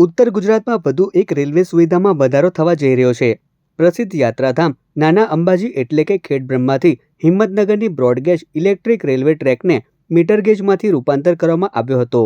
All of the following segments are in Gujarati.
ઉત્તર ગુજરાતમાં વધુ એક રેલવે સુવિધામાં વધારો થવા જઈ રહ્યો છે. પ્રસિદ્ધ યાત્રાધામ નાના અંબાજી એટલે કે ખેડબ્રહ્માથી હિંમતનગરની બ્રોડગેજ ઇલેક્ટ્રિક રેલવે ટ્રેકને મીટરગેજમાંથી રૂપાંતર કરવામાં આવ્યો હતો.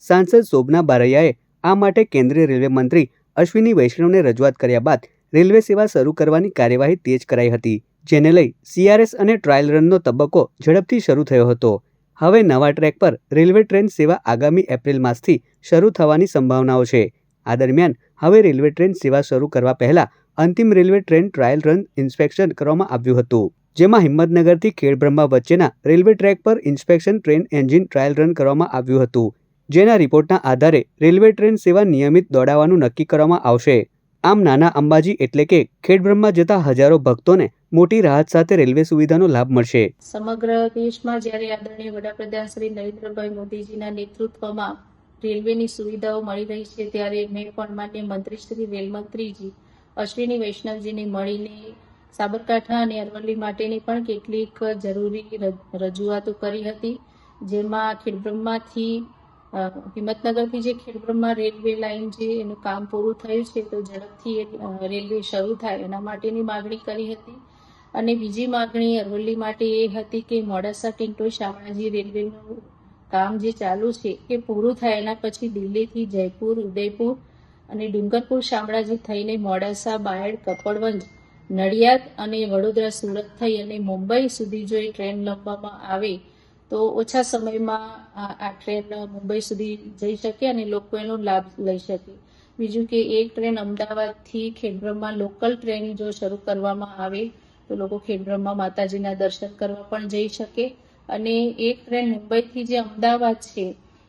સાંસદ શોભના બારૈયાએ આ માટે કેન્દ્રીય રેલવે મંત્રી અશ્વિની વૈષ્ણવને રજૂઆત કર્યા બાદ રેલવે સેવા શરૂ કરવાની કાર્યવાહી તેજ કરાઈ હતી, જેને લઈ CRS અને ટ્રાયલ રનનો તબક્કો ઝડપથી શરૂ થયો હતો. હવે નવા ટ્રેક પર રેલવે ટ્રેન સેવા આગામી એપ્રિલ માસથી શરૂ થવાની સંભાવનાઓ છે. આ દરમિયાન હવે રેલવે ટ્રેન સેવા શરૂ કરવા પહેલા અંતિમ railway train trial run inspection કરવામાં આવ્યું હતું, જેમાં હિંમતનગરથી ખેડબ્રહ્મા વચ્ચેના રેલવે ટ્રેક પર inspection train engine trial run કરવામાં આવ્યું હતું, જેના રિપોર્ટના આધારે રેલવે ટ્રેન સેવા નિયમિત દોડાવવાનું નક્કી કરવામાં આવશે. આમ નાના અંબાજી એટલે કે ખેડબ્રહ્મા જતા હજારો ભક્તોને મોટી રાહત સાથે રેલવે સુવિધાનો લાભ મળશે. સમગ્ર દેશમાં જ્યારે આદરણીય વડાપ્રધાન શ્રી નરેન્દ્રભાઈ મોદીજીના નેતૃત્વમાં રેલવેની સુવિધાઓ મળી રહી છે, ત્યારે મેં પણ માન્ય મંત્રી શ્રી રેલમંત્રીજી અશ્વિની વૈષ્ણવજીને મળીને સાબરકાંઠા અને અરવલ્લી માટેની પણ કેટલીક જરૂરી રજૂઆતો કરી હતી, જેમાં ખેડબ્રહ્માથી હિંમતનગરથી જે ખેડબ્રહ્મા રેલવે લાઇન છે એનું કામ પૂરું થયું છે, તો ઝડપથી રેલવે શરૂ થાય એના માટેની માગણી કરી હતી. અને બીજી માગણી અરવલ્લી માટે એ હતી કે મોડાસા ટિંટોઈ શામળાજી રેલવેનું કામ જે ચાલુ છે એ પૂરું થાય એના પછી દિલ્હીથી જયપુર, ઉદયપુર અને ડુંગરપુર શામળાજી થઈને મોડાસા, બાયડ, કપડવંજ, નડિયાદ અને વડોદરા, સુરત થઈ અને મુંબઈ સુધી જો એ ટ્રેન લંબાવવામાં આવે તો ઓછા સમયમાં આ ટ્રેન મુંબઈ સુધી જઈ શકે અને લોકો એનો લાભ લઈ શકે. બીજું કે એક ટ્રેન અમદાવાદથી ખેડબ્રહ્મા લોકલ ટ્રેન જો શરૂ કરવામાં આવે તો લોકો ખેડબ્રહ્મા માતાજીના દર્શન કરવા પણ જઈ શકે. અને એક ટ્રેન મુંબઈથી જે અમદાવાદ છે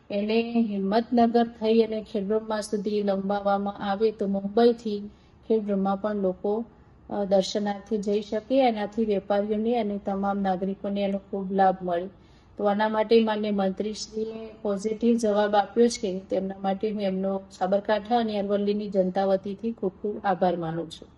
એને હિંમતનગર થઈ અને ખેડબ્રહ્મા સુધી લંબાવવામાં આવે તો મુંબઈથી ખેડબ્રહ્મા પણ લોકો દર્શનાર્થે જઈ શકે. એનાથી વેપારીઓને અને તમામ નાગરિકોને એનો ખૂબ લાભ મળે. તો આના માટે માન્ય મંત્રીશ્રીએ પોઝિટિવ જવાબ આપ્યો છે. તેમના માટે હું એમનો સાબરકાંઠા અને અરવલ્લીની જનતા વતીથી ખૂબ ખૂબ આભાર માનું છું.